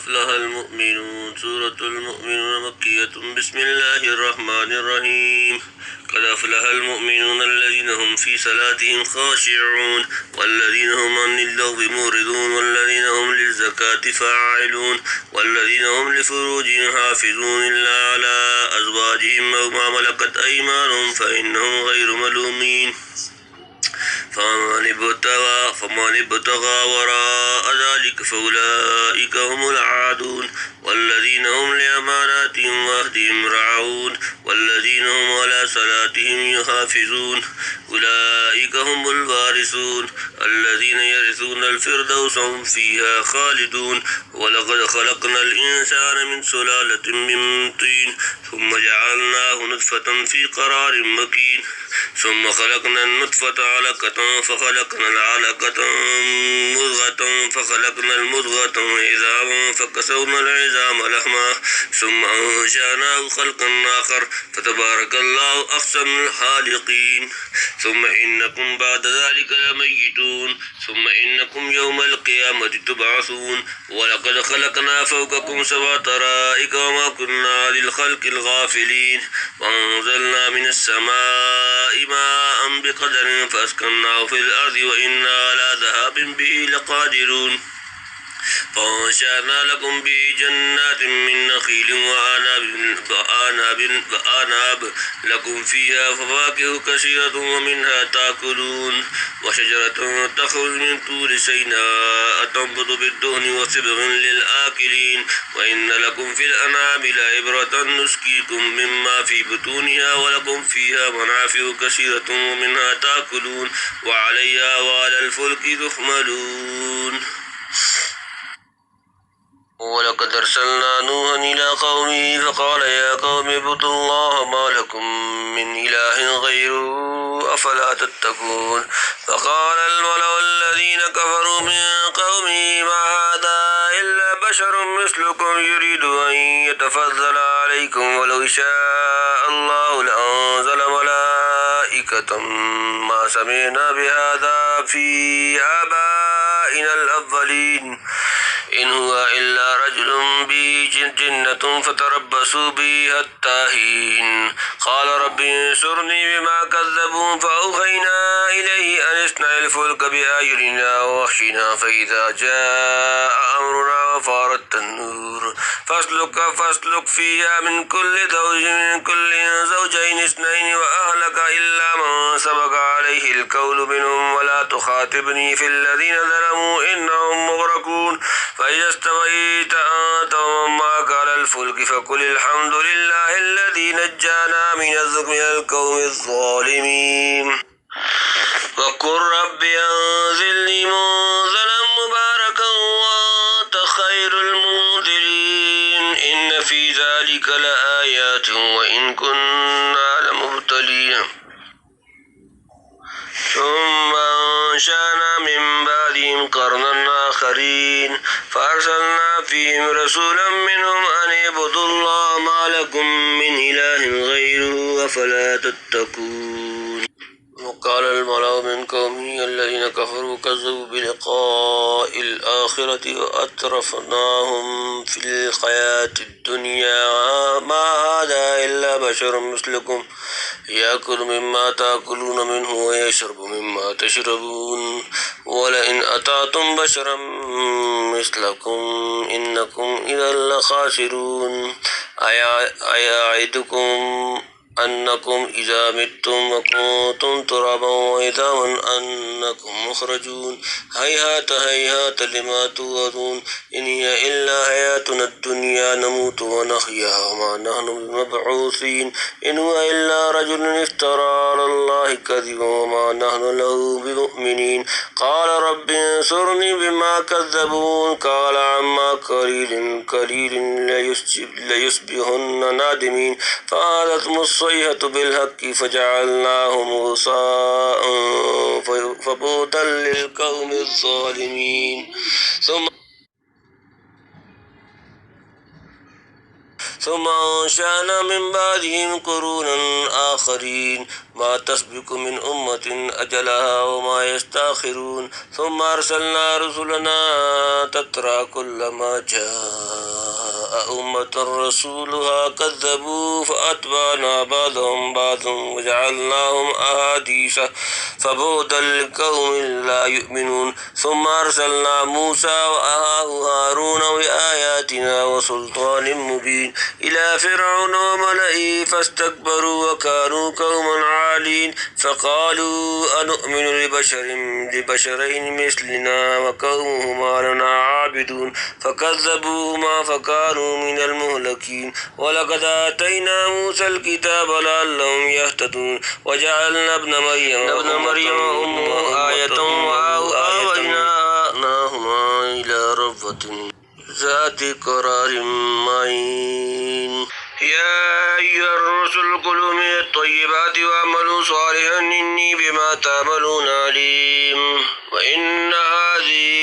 أفلح المؤمنون سورة المؤمنون مكية بسم الله الرحمن الرحيم قد أفلح المؤمنون الذين هم في صلاتهم خاشعون والذين هم عن اللغو معرضون والذين هم للزكاة فاعلون والذين هم لفروجهم حافظون إلا على أزواجهم أو ما ملكت أيمانهم فإنهم غير ملومين فمن ابتغى وراء ذلك فأولئك هم العادون والذين هم لأماناتهم وعهدهم راعون والذين هم على صلاتهم يحافظون أولئك هم الوارثون الذين يرثون الفردوس هم فيها خالدون ولقد خلقنا الإنسان من سلالة من طين ثم جعلناه نطفة في قرار مكين ثم خلقنا النطفة علقة فخلقنا العلقة مضغة فخلقنا المضغة عظاما فكسونا العظام لحما ثم أنشأناه خلقا آخر فتبارك الله أحسن الخالقين ثم إنكم بعد ذلك لميتون ثم إنكم يوم القيامة تبعثون ولقد خلقنا فوقكم سبع طرائق وما كنا للخلق الغافلين وأنزلنا من السماء ماء بقدر فأسكناه في الأرض وإنا على ذهاب به لقادرون فأنشأنا لكم به جنات من نخيل وأعناب لكم فيها فواكه كثيرة ومنها تأكلون وشجرة تخرج من طور سيناء تنبت بالدهن وصبغ للآكلين وإن لكم في الأنعام لعبرة نسقيكم مما في بطونها ولكم فيها منافع كثيرة ومنها تأكلون وعليها وعلى الفلك تحملون ولقد أرسلنا نوحا إلى قومه فقال يا قوم اعبدوا الله ما لكم من إله غيره أفلا تتقون فقال الملأ الذين كفروا من قومه ما هذا إلا بشر مثلكم يريد أن يتفضل عليكم ولو شاء الله لأنزل ملائكة ما سمعنا بهذا في آبائنا الأولين إن هو إلا رجل به جنة فتربصوا به حتى حين قال رب انصرني بما كذبون فأوحينا إليه أن اصنع الفلك بأعيننا ووحينا فإذا جاء أمرنا وفارت النور فاسلك فيها من كل زوجين اثنين وأهلك إلا من سبق عليه القول منهم ولا تخاطبني في الذين ظلموا إنهم مغرقون فإذا استويت أنت ومن معك على الفلك فقل الحمد لله الذي نجانا من القوم الظالمين وقل رب أنزلني منزلا مباركا وأنت خير المنذرين إن في ذلك لآيات وإن كنا لمبتلين ثم أنشأنا من بعدهم قرنا آخرين فأرسلنا فيهم رسولا منهم أن اعبدوا الله ما لكم من إله غيره أفلا تتقون وقال الملأ من قومه الذين كفروا كذبوا بلقاء الآخرة وأترفناهم في الحياة الدنيا ما هذا إلا بشر مثلكم يأكل مما تأكلون منه ويشرب مما تشربون ولئن أطعتم بشرا مثلكم إنكم إذا لخاسرون أيعدكم أنكم إذا متم وكنتم ترابا وعظاما أنكم مخرجون هيهات هيهات لما توعدون إن هي إلا حياتنا الدنيا نموت ونحيا وما نحن بمبعوثين إن هو إلا رجل افترى على الله كذبا وما نحن له بمؤمنين قال رب انصرني بما كذبون قال عما قليل ليصبحن نادمين فأخذتهم الصيحة بالحق فجعلناهم غثاء فبعدا للقوم الظالمين ثم أنشأنا من بعدهم قرونا آخرين ما تسبق من أمة أجلها وما يستأخرون ثم أرسلنا رسلنا تترى كلما جاء أمة رسولها كذبوا فأتبعنا بعضهم بعضا وجعلناهم أحاديث فبعدا لقوم لا يؤمنون ثم أرسلنا موسى وأخاه هارون بآياتنا وسلطان مبين إلى فرعون وملئه فاستكبروا وكانوا قوما عالين فقالوا أنؤمن لبشرين مثلنا وقومهما لنا عابدون فكذبوهما فكانوا من المهلكين ولقد آتينا موسى الكتاب لعلهم يهتدون وجعلنا ابن مريم أمه آية وآويناهما إلى ربوة ذات قرار معين يا أيها الرسل كلوا من الطيبات واعملوا صالحا إني بما تعملون عليم وإن هذه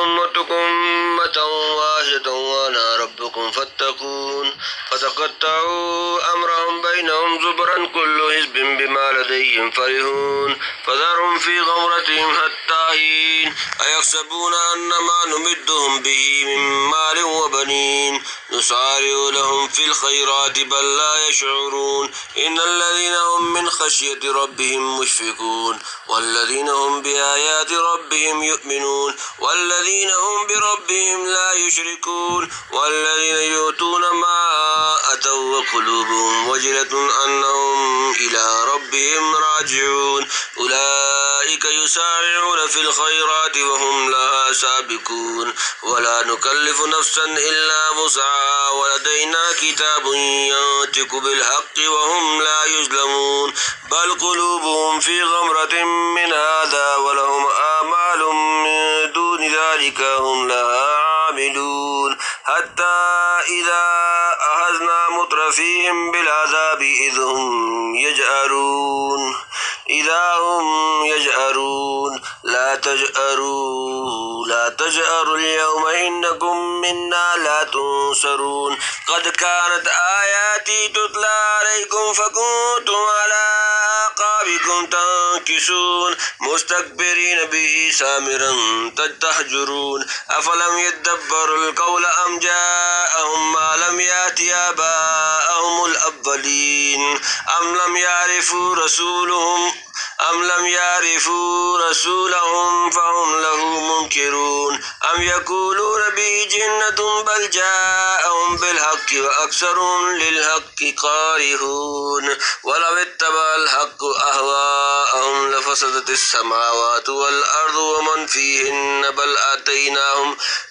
أمتكم أمة واحدة وأنا ربكم فاتقون فتقطعوا أمرهم بينهم زبرا كل حزب بما لديهم فرحون فذرهم في غمرتهم حتى حين أيحسبون أن ما نمدهم به من مال وبنين نسارع لهم في الخيرات بل لا يشعرون إن الذين هم من خشية ربهم مشفقون والذين هم بآيات ربهم يؤمنون والذين هم بربهم لا يشركون والذين يؤتون ما أتوا وقلوبهم وجلة أنهم إلى ربهم راجعون أولئك يسارعون في الخيرات وهم لها سابقون ولا نكلف نفسا إلا وسعها ولدينا كتاب ينطق بالحق وهم لا يظلمون بل قلوبهم في غمرة من هذا ولهم آمال من دون ذلك هم لها عاملون حتى إذا أخذنا مترفيهم بالعذاب إذا هم يجأرون لا تجأروا اليوم إنكم منا لا تنصرون قد كانت آياتي تتلى عليكم فكنتم على أعقابكم تنكسون مستكبرين به سامرا تستهجرون أفلم يدبروا القول أم جاءهم ما لم يأت آباءهم الأولين أم لم يعرفوا رسولهم فهم له منكرون أم يقولون به جنة بل جاءهم بالحق وأكثرهم للحق كارهون ولو اتبع الحق أهواءهم لفسدت السماوات والأرض ومن فيهن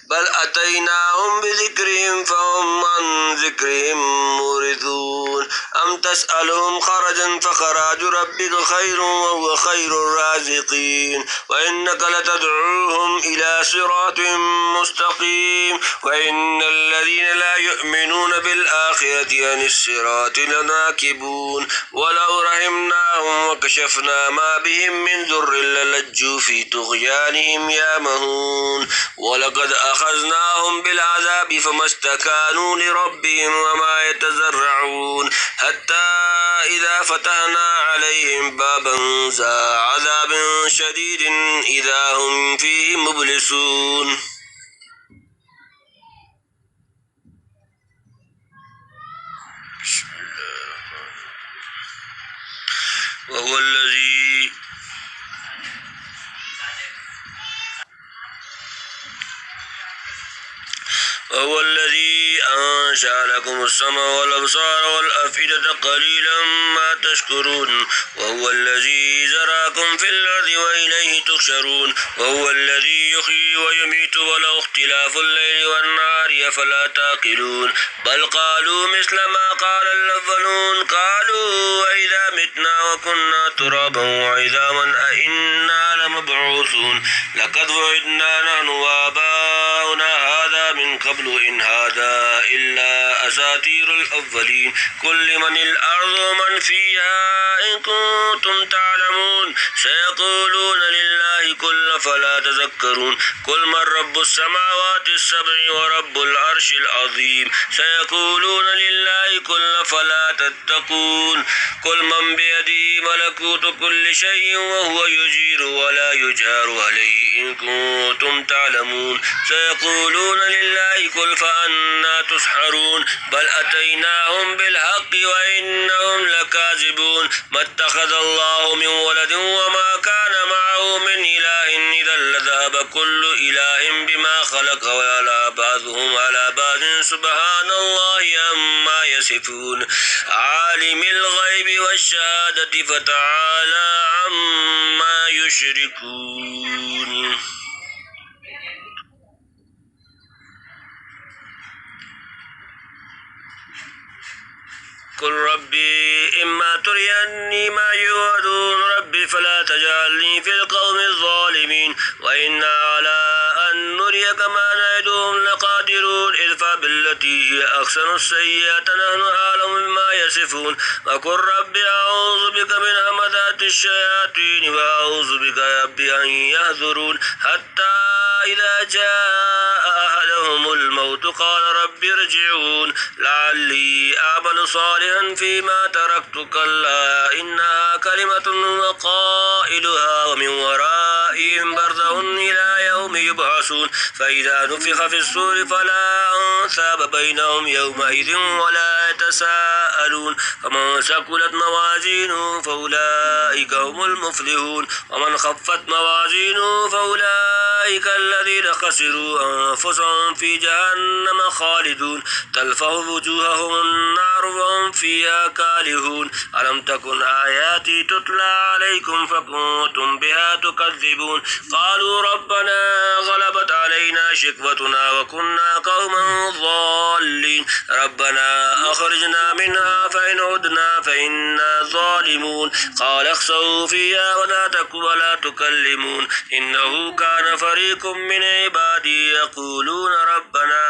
بل أتيناهم بذكرهم فهم عن ذكرهم مورثون أم تسألهم خرجا فخراج ربك خير وهو خير الرازقين وإنك لتدعوهم إلى صراط مستقيم وإن الذين لا يؤمنون بالآخرة عن الصراط لناكبون ولو رحمناهم وكشفنا ما بهم من ضر للجوا في طغيانهم يعمهون ولقد أخذناهم بالعذاب فما استكانوا لربهم وما يتزرعون حتى إذا فتحنا عليهم بابا ذا عذاب شديد إذا هم فيه مبلسون وهو الذي أنشأ لكم السمع والأبصار والأفئدة قليلا ما تشكرون وهو الذي زرعكم في الأرض وإليه تحشرون وهو الذي يحيي ويميت وله اختلاف الليل والنهار أفلا تعقلون بل قالوا مثل ما قال الأولون قالوا وإذا متنا وكنا ترابا وعظاما أئنا لمبعوثون لقد وعدنا نحن وآباؤنا هذا من قبل إن هذا إلا أساطير الأولين قل لمن الأرض ومن فيها إن كنتم تعلمون سيقولون لله قل فلا تذكرون قل من رب السماوات السبع ورب العرش العظيم سيقولون لله قل فلا تتقون قل من بيده ملكوت كل شيء وهو يجير ولا يجار عليه إن كنتم تعلمون سيقولون لله قل فأنا تسحرون بل أتيناهم بالحق وإنهم لكاذبون ما اتخذ الله من ولد وما كان معه من إله إذا لذهب كل إله بما خلق ويعلى بعضهم على بعض سبحان الله عما يصفون عالم الغيب والشهادة فتعالى عما يشركون قل ربي إما تريني ما يوعدون ربي فلا تجعلني في القوم الظالمين وإنا على أن نريك ما نعدهم لقادرون ادفع بالتي هي أحسن السيئة نحن أعلم بما يصفون وقل ربي أعوذ بك من همزات الشياطين وأعوذ بك ربي أن يحضرون حتى إذا جاء أحدهم الموت قال ربي ارجعون لعلي أعمل صالحا فيما تركت كلا إنها كلمة وقائلها ومن ورائهم برزخ إلى يوم يبعثون فإذا نفخ في الصور فلا أنساب بينهم يومئذ ولا يتساءلون فمن ثقلت موازينه فأولئك هم المفلحون ومن خفت موازينه فأولئك الذين خسروا أنفسهم في جهنم خالدون تلفح وجوههم النار وهم فيها كالهون ألم تكن آياتي تتلى عليكم فكنتم بها تكذبون قالوا ربنا غلبت علينا شقوتنا وكنا قوما ضالين ربنا أخرجنا منها فإن عدنا فإنا ظالمون قال اخسئوا فيها ولا تكلمون إنه كان فريق من عبادي يقولون ربنا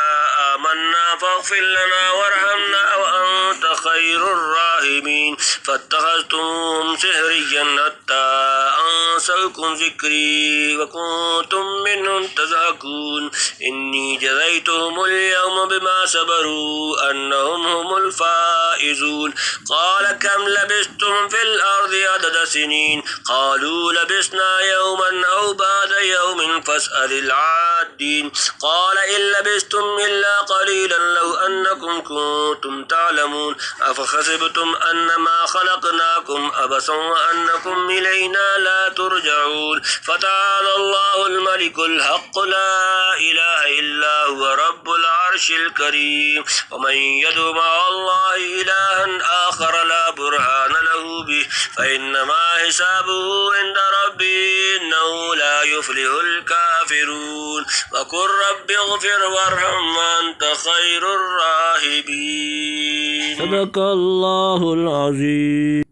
آمنا فاغفر لنا وارحمنا وأنت خير الراحمين فاتخذتموهم سحريا حتى أنسوكم ذكري وكنتم منهم تضحكون إني جزيتهم اليوم بما صبروا أنهم هم الفائزون قال كم لبثتم في الأرض عدد سنين قالوا لبثنا يوما أو بعد يوم فاسأل العادين قال إن لبثتم إلا قليلا لو أنكم كنتم تعلمون أفحسبتم أنما خلقناكم عبثا وأنكم إلينا لا ترجعون فتعالى الله الملك الحق لا إله إلا هو رب العرش الكريم ومن يدع مع الله إلها آخر لا برهان له به فإنما حسابه عند ربه إنه لا يفلح الكافرون وقل رب اغفر وارحم وأنت خير الراحمين صدق الله العظيم.